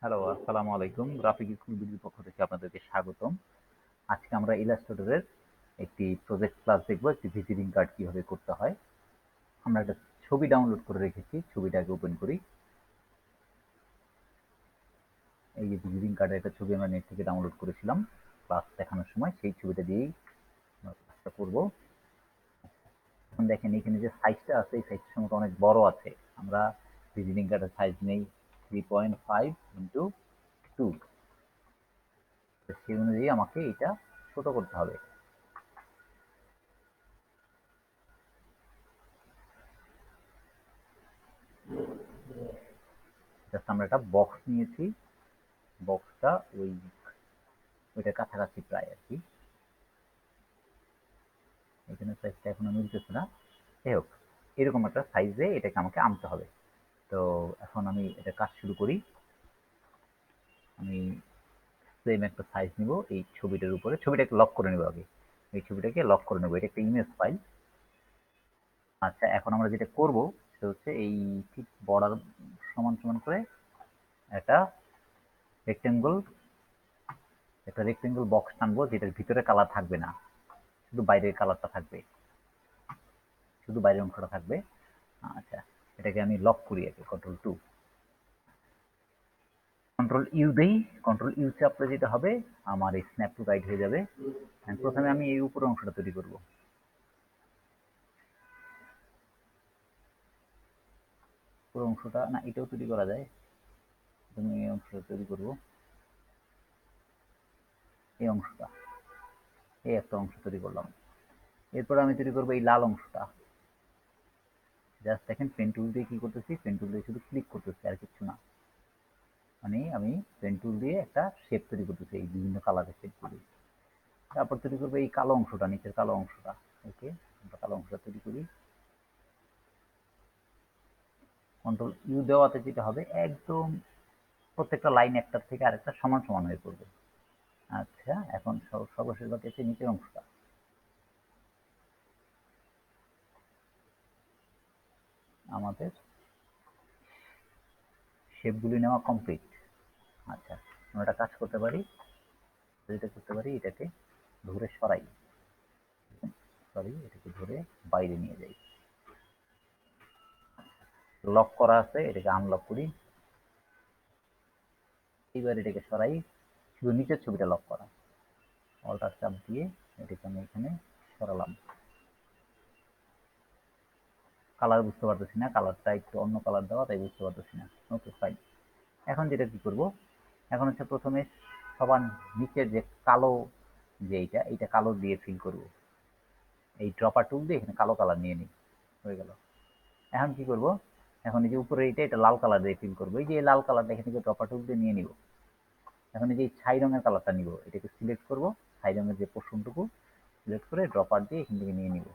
Hello, আসসালামু আলাইকুম। Graphic school বিডির পক্ষ থেকে আপনাদেরকে স্বাগতম। আজকে আমরা ইলাস্ট্রেটরের একটি প্রজেক্ট ক্লাস দেখব, একটি ভিজিটিং কার্ড কিভাবে করতে হয়। আমরা একটা ছবি ডাউনলোড করে রেখেছি, ছবিটাকে ওপেন করি। এই যে ভিজিটিং কার্ডের একটা ছবি আমরা নেট থেকে ডাউনলোড করেছিলাম ক্লাস দেখানোর সময়, সেই ছবিটা দিয়েই আমরা ক্লাসটা করবো। এখন দেখেন এখানে যে সাইজটা আছে, এই সাইজটা সম্ভবত অনেক বড় আছে। আমরা ভিজিটিং কার্ডের সাইজ নেই 3.5 ইন্টু 2, সেই অনুযায়ী আমাকে এটা ছোট করতে হবে। জাস্ট আমরা একটা বক্স নিয়েছি, বক্সটা ওইটার কাছাকাছি প্রায় আর কি। এখানে সাইজটা এখনো মিলতেছে না, যাই হোক এরকম একটা সাইজে এটাকে আমাকে আনতে হবে। তো এখন আমি এটা কাজ শুরু করি। আমি সেম একটা সাইজ নিব এই ছবিটার উপরে, ছবিটাকে লক করে নেব আগে। এই ছবিটাকে লক করে নেব, এটা একটা ইমেজ ফাইল। আচ্ছা, এখন আমরা যেটা করব সেটা হচ্ছে এই ঠিক বর্ডার সমান সমান করে একটা রেক্টেঙ্গল একটা রেক্টেঙ্গল বক্স টানবো, যেটার ভিতরে কালার থাকবে না, শুধু বাইরের কালারটা থাকবে, শুধু বাইরের অংশটা থাকবে। আচ্ছা, এটাকে আমি লক করি আগে, কন্ট্রোল 2, কন্ট্রোল ইউ দেই। কন্ট্রোল ইউ চাপলে যেটা হবে, আমার এই স্ন্যাপ টু রাইট হয়ে যাবে। প্রথমে আমি এই উপরের অংশটা তৈরি করব। পুরো অংশটা না, এটাও তৈরি করা যায়। আমি এই অংশটা তৈরি করব, এই অংশটা, এই একটা অংশ তৈরি করলাম। এরপর আমি তৈরি করবো এই লাল অংশটা। জাস্ট দেখেন পেন টুল দিয়ে কি করতেছি, পেন টুল দিয়ে শুধু ক্লিক করতেছি আর কিছু না। মানে আমি পেন টুল দিয়ে একটা শেপ তৈরি করতেছি, এই বিভিন্ন কালারের শেপ করি। তারপর তৈরি করবো এই কালো অংশটা, নিচের কালো অংশটা। ওকে, আমরা কালো অংশটা তৈরি করি। কন্ট্রোল ইউ দেওয়াতে যেটা হবে, একদম প্রত্যেকটা লাইন একটার থেকে আরেকটা সমান সমান হয়ে পড়বে। আচ্ছা, এখন সর্বশেষ বাকি আছে নিচের অংশটা। আমাদের শেপগুলি নেওয়া কমপ্লিট। আচ্ছা, আমরা একটা কাজ করতে পারি, যেটা করতে পারি, এটাকে ধরে সরাই, এটাকে ধরে বাইরে নিয়ে যাই। লক করা আছে, এটাকে আনলক করি। এইবার এটাকে সরাই, শুধু নিচের ছবিটা লক করা। অল্টার চাপ দিয়ে এটাকে আমি এখানে সরালাম। কালার বুঝতে পারতেছি না, কালারটা একটু অন্য কালার দেওয়া, তাই বুঝতে পারতেছি না। ওকে, ফাইন। এখন যেটা কি করব, এখন হচ্ছে প্রথমে সবার নিচের যে কালো, যে এইটা কালো দিয়ে ফিল করব। এই ড্রপার টুল দিয়ে এখানে কালো কালার নিয়ে নিই, হয়ে গেল। এখন কি করব, এখন এই যে উপরে এটা লাল কালার দিয়ে ফিল করবো। এই যে লাল কালারটা এখান থেকে ড্রপার টুল দিয়ে নিয়ে নিব। এখন এই যে ছাই রঙের কালারটা নিব, এটাকে সিলেক্ট করব, ছাই রঙের যে পোর্শনটুকু সিলেক্ট করে ড্রপার দিয়ে এখান থেকে নিয়ে নিব।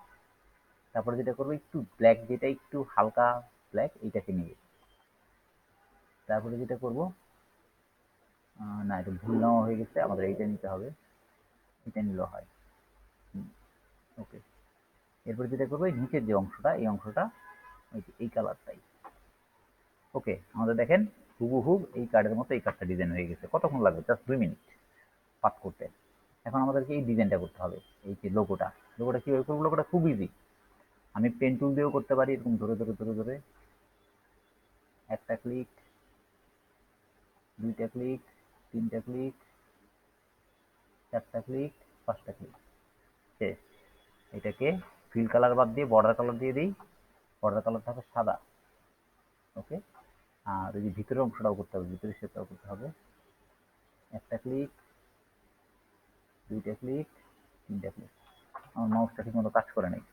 তারপরে যেটা করবো, একটু ব্ল্যাক, যেটা একটু হালকা ব্ল্যাক, এইটাকে নিবে। তারপরে যেটা করব, না এটা ভুল নেওয়া হয়ে গেছে, আমাদের এইটা নিতে হবে, এটা নিলেও হয়। ওকে, এরপরে যেটা করবো, এই নিচের যে অংশটা, এই অংশটা এই কালারটাই। ওকে, আমাদের দেখেন হুবহু এই কার্ডের মতো এই কার্ডটা ডিজাইন হয়ে গেছে। কতক্ষণ লাগবে? জাস্ট 2 মিনিট পাঠ করতে। এখন আমাদেরকে এই ডিজাইনটা করতে হবে, এই যে লোগোটা। লোগোটা কীভাবে করবো? লোগোটা খুব ইজি। আমি পেন টুল দিয়েও করতে পারি, এরকম ধরে ধরে ধরে ধরে একটা ক্লিক, দুইটা ক্লিক, তিনটা ক্লিক, চারটা ক্লিক, পাঁচটা ক্লিক, শেষ। এটাকে ফিল কালার বাদ দিয়ে বর্ডার কালার দিয়ে দিই। বর্ডার কালার থাকে সাদা। ওকে, আর এই যে ভিতরের অংশটাও করতে হবে, ভিতরের শেপটাও করতে হবে। একটা ক্লিক, দুইটা ক্লিক, তিনটা ক্লিক। আমার মাউসটা ঠিক মতো কাজ করে নাই।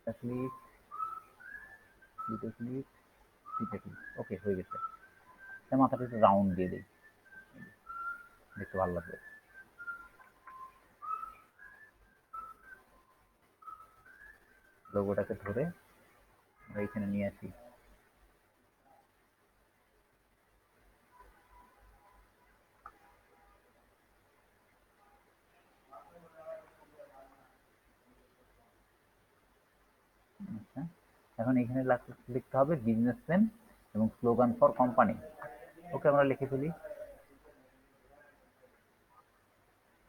একটা ক্লিক, দুটো ক্লিক, তিনটা ক্লিক। ওকে, হয়ে গেছে। মাথাটা একটু রাউন্ড দিয়ে দিই, দেখতে ভালো লাগবে। লোগোটাকে ধরে আমরা এখানে নিয়ে আসি। আচ্ছা, এখন এখানে লিখতে হবে বিজনেসম্যান এবং স্লোগান ফর কোম্পানি। ওকে, আমরা লিখে ফেলি,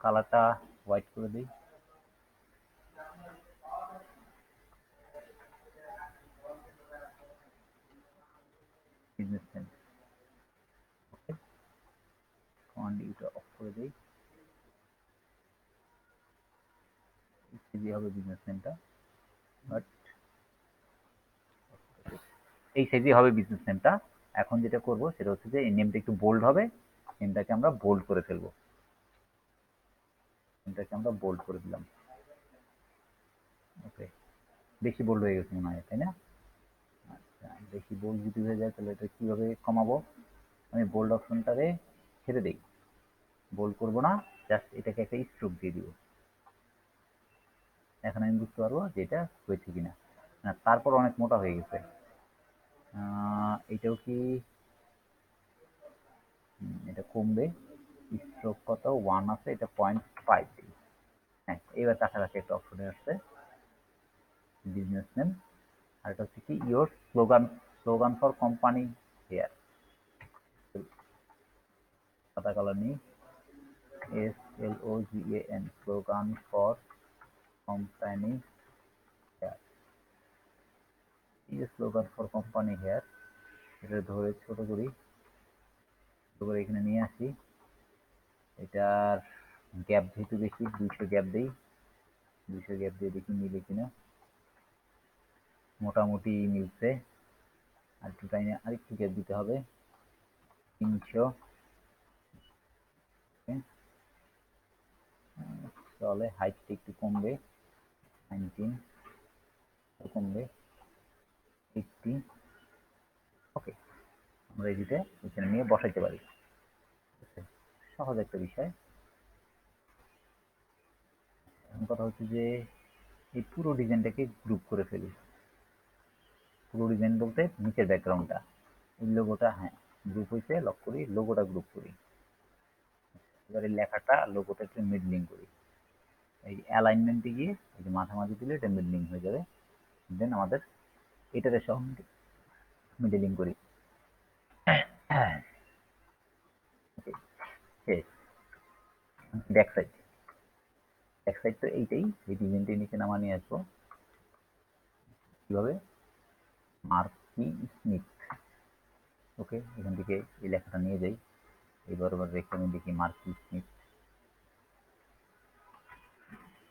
কালারটা হোয়াইট করে দিই। বিজনেস নেম, ওকে, কমান্ড ইউটা অফ করে দিই। ইজি হবে বিজনেস নেমটা, বাট এই সাইজে হবে বিজনেস নেমটা। এখন যেটা করব সেটা হচ্ছে যে এই নেমটা একটু বোল্ড হবে, নেমটাকে আমরা বোল্ড করে ফেলবো। নেমটাকে আমরা বোল্ড করে দিলাম। ওকে, বেশি বোল্ড হয়ে গেছে মনে হয়, তাই না? আচ্ছা, বেশি বোল্ড যদি হয়ে যায় তাহলে এটা কিভাবে কমাবো? আমি বোল্ড অপশনটারে ছেড়ে দেই, বোল্ড করবো না, জাস্ট এটাকে একটা স্ট্রোক দিয়ে দিব। এখন আমি বুঝতে পারবো যে এটা হয়েছে কিনা। না, তারপর অনেক মোটা হয়ে গেছে। এটাও কি এটা কমবে? স্ট্রোক কত 1 আছে, এটা 0.5 দিই। হ্যাঁ, এবার কাছাকাছি একটা অপশনে আসছে, বিজনেস নেম। আর এটা হচ্ছে কি your slogan, slogan for company here. সাদা কালার নিই, SLOGAN, slogan for company here. এই যে স্লোগান ফর কোম্পানি হেয়ার, এটা ধরে ছোট করি, ছোট করে এখানে নিয়ে আসি। এটার গ্যাপ যেহেতু বেশি, 200 গ্যাপ দিই, 200 গ্যাপ দিয়ে দেখি মিলে কিনা। মোটামুটি মিলছে, আর একটু টাইমে আরেকটু গ্যাপ দিতে হবে, 300। চলে, হাইটটা একটু কমবে, 19 কমবে, 80। ওকে, আমরা এদিকে এখানে নিয়ে বসাইতে পারি। সহজ একটা বিষয়। এখন কথা হচ্ছে যে এই পুরো ডিজাইনটাকে গ্রুপ করে ফেলি। পুরো ডিজাইন বলতে নিচের ব্যাকগ্রাউন্ডটা, এই লোগোটা, হ্যাঁ গ্রুপ হয়েছে, লক করি, লোগোটা গ্রুপ করি। এবারে লেখাটা লোগোটা একটু মিডলিং করি, এই অ্যালাইনমেন্টে গিয়ে এই যে মাঝামাঝি দিলে এটা মিডলিং হয়ে যাবে। দেন আমাদের এটার সঙ্গে মিডলিং করি। ওকে, ব্যাক সাইড, ব্যাক সাইড তো এইটাই, এই ডিজাইনটা নিচে নামা নিয়ে আসবো। কিভাবে? মার্কি স্মিথ। ওকে, এখান থেকে এই লেখাটা নিয়ে যাই, এই বরাবর রেখে আমি দেখি মার্কি স্মিথ।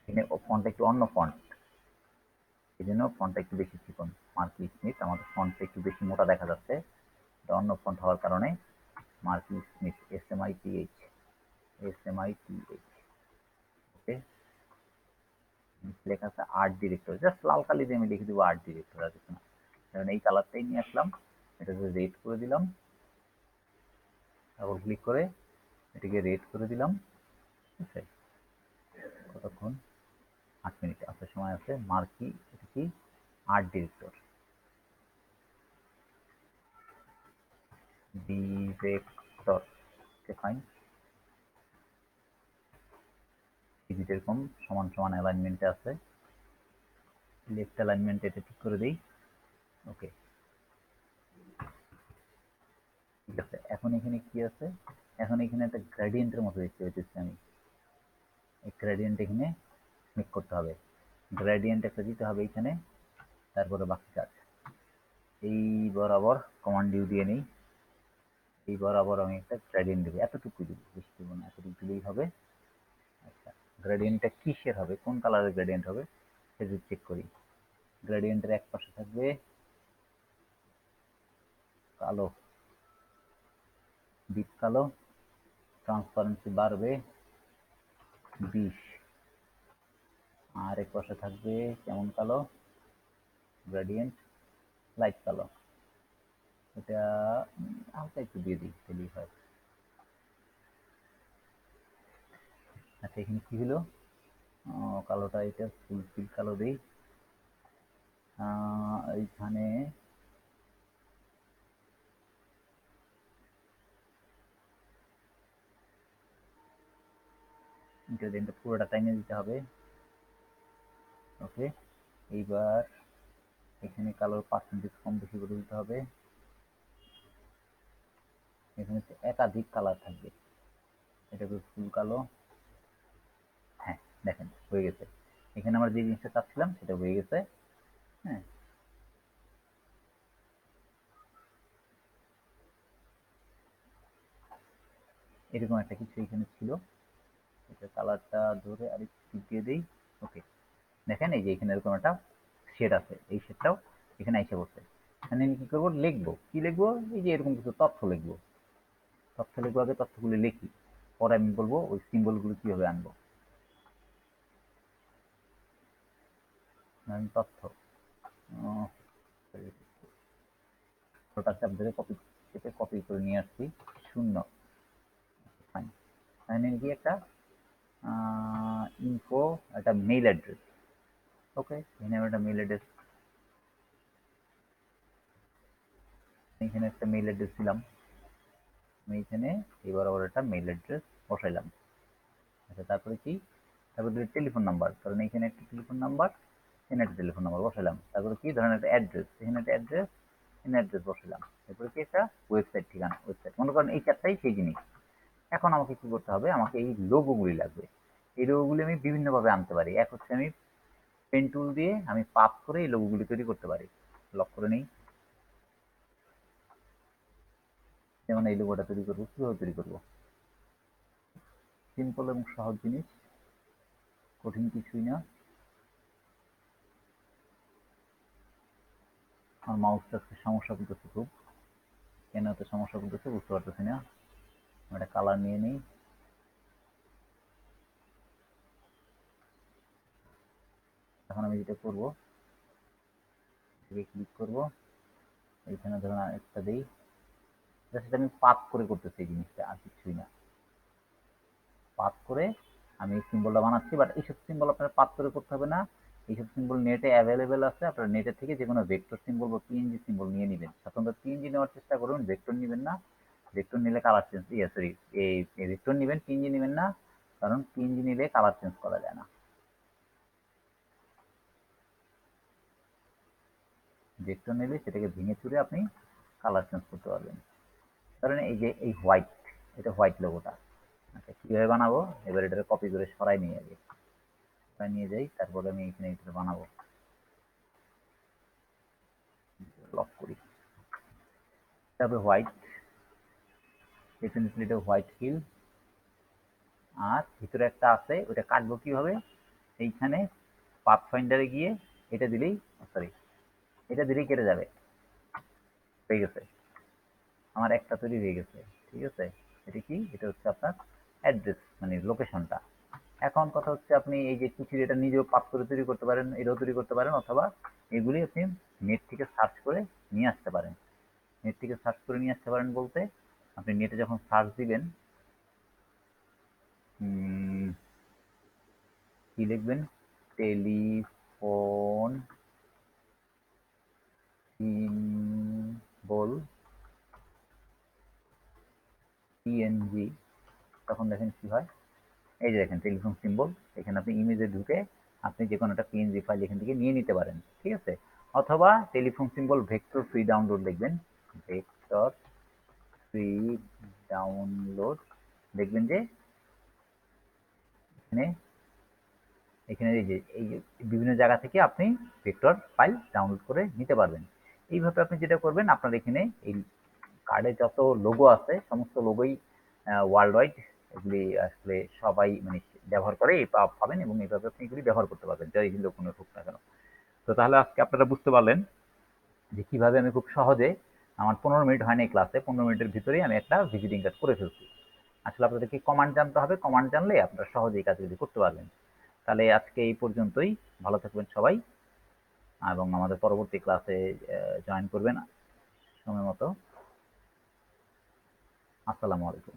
এখানে ফন্টটা একটু অন্য ফন্ট, এই জন্য ফন্টটা একটু বেশি চিকন। মার্কি স্মিথ, আমাদের ফন্টটা একটু বেশি মোটা দেখা যাচ্ছে, এটা অন্য ফন্ট হওয়ার কারণে। Marky Smith, SMITH, SMITH। Okay, লেখা আছে আর্ট ডিরেক্টর, জাস্ট লাল কালি দিয়ে আমি লিখে দেবো আর্ট ডিরেক্টর, আর কিছু না। কারণ এই কালারটাই নিয়ে আসলাম, এটাকে রেড করে দিলাম, ডাবল ক্লিক করে এটাকে রেড করে দিলাম। ঠিক আছে, কতক্ষণ? 8 মিনিট আছে, সময় আছে। মার্কি, এটা কি আর্ট ডিরেক্টর, ডিরেক্টর। ওকে, ফাইন। যেরকম সমান সমান অ্যালাইনমেন্টে আছে, লেফট অ্যালাইনমেন্ট এটা ঠিক করে দিই। ওকে, ঠিক আছে। এখন এখানে কি আছে? এখন এখানে একটা গ্রেডিয়েন্টের মতো দেখতে পেতেছি আমি, এই গ্রেডিয়েন্ট এখানে ক্লিক করতে হবে, গ্রেডিয়েন্ট একটা দিতে হবে এখানে, তারপরে বাকি কাজ। এই বরাবর কমান্ড ইউ দিয়ে নেই, এই বরাবর আমি একটা গ্রেডিয়েন্ট দেবো, এতটুকু দিব, বেশি দেবো না, এতটুকু দিলেই হবে। আচ্ছা, গ্রেডিয়েন্টটা কিসের হবে, কোন কালারের গ্রেডিয়েন্ট হবে সেটা চেক করি। গ্রেডিয়েন্টের এক পাশে থাকবে কালো, ডিপ কালো, ট্রান্সপারেন্সি বাড়বে 20। আর এক পাশে থাকবে কেমন কালো, গ্রেডিয়েন্ট লাইট কালো, এটা হালকা একটু দিয়ে দিই, তাহলেই হয়। আচ্ছা, এখানে কি হলো? কালোটা এটা ফুলফিল কালো দিই। এইখানে গ্রেডিয়েন্টটা পুরোটা টাইমে দিতে হবে। ওকে, এইবার এখানে কালোর পার্সেন্টেজ কম বেশি করে দিতে হবে। এখানে একাধিক কালার থাকবে। এটা ফুল কালো। হ্যাঁ, দেখেন হয়ে গেছে। এখানে আমরা যে জিনিসটা চাচ্ছিলাম সেটা হয়ে গেছে। হ্যাঁ, এরকম একটা কিছু এখানে ছিল। এটা কালারটা ধরে আরেকটু দিয়ে দিই। ওকে, দেখেন এই যে এখানে এরকম একটা শেড আছে, এই শেডটাও এখানে এসে পড়ছে। এখানে আমি কি করবো, লিখবো। কি লিখবো? এই যে এরকম কিছু তথ্য লিখবো। তথ্য লিখবো, আগে তথ্যগুলো লিখি, পরে আমি বলবো ওই সিম্বলগুলো কিভাবে আনবো। তথ্য ছোটা চাপ ধরে কপি চেপে কপি করে নিয়ে আসছি। শূন্য, ফাইন। এখানে কি একটা ইনফো, একটা মেইল অ্যাড্রেস। ওকে, এখানে আমি একটা মেইল অ্যাড্রেস, এখানে একটা মেইল অ্যাড্রেস দিলাম। আমি এখানে এবার আবার একটা মেইল অ্যাড্রেস বসাইলাম। আচ্ছা, তারপরে কি? তারপরে টেলিফোন নাম্বার, কারণ এখানে একটা টেলিফোন নাম্বার, এখানে একটা টেলিফোন নাম্বার বসাইলাম। তারপরে কি, ধরেন একটা অ্যাড্রেস, এখানে একটা অ্যাড্রেস, এখানে অ্যাড্রেস বসাইলাম। এরপরে কি, একটা ওয়েবসাইট ঠিকানা, ওয়েবসাইট। মনে করেন এই চারটাই সেই জিনিস। এখন আমাকে কি করতে হবে, আমাকে এই লোগোগুলি লাগবে। এই লোগোগুলি আমি বিভিন্নভাবে আনতে পারি। এক হচ্ছে আমি পেন টুল দিয়ে আমি পাস করে এই লোগোগুলি তৈরি করতে পারি। লক করে নেই। যেমন এই লোগোটা তৈরি করবো, কিভাবে তৈরি করবো? সিম্পল এবং সহজ জিনিস, কঠিন কিছুই না। আমার মাউসটা সমস্যা করতেছে খুব। কেন এত সমস্যা করতেছে বুঝতে পারতেছি না। আমি একটা কালার নিয়ে নিই। এখন আমি যেটা করবো, ক্লিক করবো, এইখানে ধরুন একটা দিই। সেটা আমি পাত করে করতেছি এই জিনিসটা, আর কিছুই না। পাত করে আমি সিম্বলটা বানাচ্ছি, বাট এইসব সিম্বল আপনার পাত করে করতে হবে না। এইসব সিম্বল নেটে অ্যাভেলেবেল আছে। আপনার নেটের থেকে যে কোনো ভেক্টর সিম্বল বা পিএনজি সিম্বল নিয়ে নেবেন। সাধারণত পিএনজি নেওয়ার চেষ্টা করুন, ভেক্টর নেবেন না। ভেক্টর নিলে কালার চেঞ্জ, সরি, এই ভেক্টর নেবেন, পিএনজি নেবেন না, কারণ পিএনজি নিলে কালার চেঞ্জ করা যায় না। ভেক্টর নিলে সেটাকে ভেঙে চুরে আপনি কালার চেঞ্জ করতে পারবেন। ধরেন এই যে এই হোয়াইট, এটা হোয়াইট লোগোটা। আচ্ছা, কিভাবে বানাবো? এবার এটাকে কপি করে সরাই নিয়ে আগে, সরাই নিয়ে যাই, তারপরে আমি এখানে এটা বানাবো। লক করি। তারপরে হোয়াইট, ডেফিনেটলি এটা হোয়াইট ফিল। আর ভিতরে একটা আছে, ওটা কাটবো কিভাবে? এইখানে পাথ ফাইন্ডারে গিয়ে এটা দিলেই, সরি, এটা দিলেই কেটে যাবে। হয়ে গেছে, আমার একটা তৈরি হয়ে গেছে। ঠিক আছে, এটা কি? এটা হচ্ছে আপনার অ্যাড্রেস, মানে লোকেশনটা। এখন কথা হচ্ছে, আপনি এই যে কিছু, এটা নিজেও পাথ করে তৈরি করতে পারেন, এটাও তৈরি করতে পারেন, অথবা এগুলি আপনি নেট থেকে সার্চ করে নিয়ে আসতে পারেন। নেট থেকে সার্চ করে নিয়ে আসতে পারেন বলতে, আপনি নেটে যখন সার্চ দিবেন, কি লিখবেন? টেলিফোন সিম্বল পিএনজি, তখন দেখেন কি হয়। এই যে দেখেন টেলিফোন সিম্বল, এখানে আপনি ইমেজে ঢুকে আপনি যে কোনো একটা পিএনজি ফাইল এখান থেকে নিয়ে নিতে পারেন। ঠিক আছে, অথবা telephone symbol vector free download লিখবেন। ভেক্টর ফ্রি ডাউনলোড, দেখবেন যে এখানে, এখানে এই যে বিভিন্ন জায়গা থেকে আপনি ভেক্টর ফাইল ডাউনলোড করে নিতে পারবেন। এইভাবে আপনি যেটা করবেন, আপনার এখানে এই কার্ডে যত লোগো আছে সমস্ত লোগোই ওয়ার্ল্ড ওয়াইড, এগুলি আসলে সবাই মানে ব্যবহার করে, এই পাবেন, এবং এইভাবে আপনি এগুলি ব্যবহার করতে পারবেন, যাই লোক হোক না কেন। তো তাহলে আজকে আপনারা বুঝতে পারলেন যে কিভাবে আমি খুব সহজে, আমার 15 মিনিট হয়নি ক্লাসে, 15 মিনিটের ভিতরেই আমি একটা ভিজিটিং কার্ড করে ফেলছি। আসলে আপনাদেরকে কমান্ড জানতে হবে, কমান্ড জানলে আপনারা সহজে এই কাজগুলি করতে পারবেন। তাহলে আজকে এই পর্যন্তই। ভালো থাকবেন সবাই, এবং আমাদের পরবর্তী ক্লাসে জয়েন করবেন সময় মতো। আসসালামু আলাইকুম।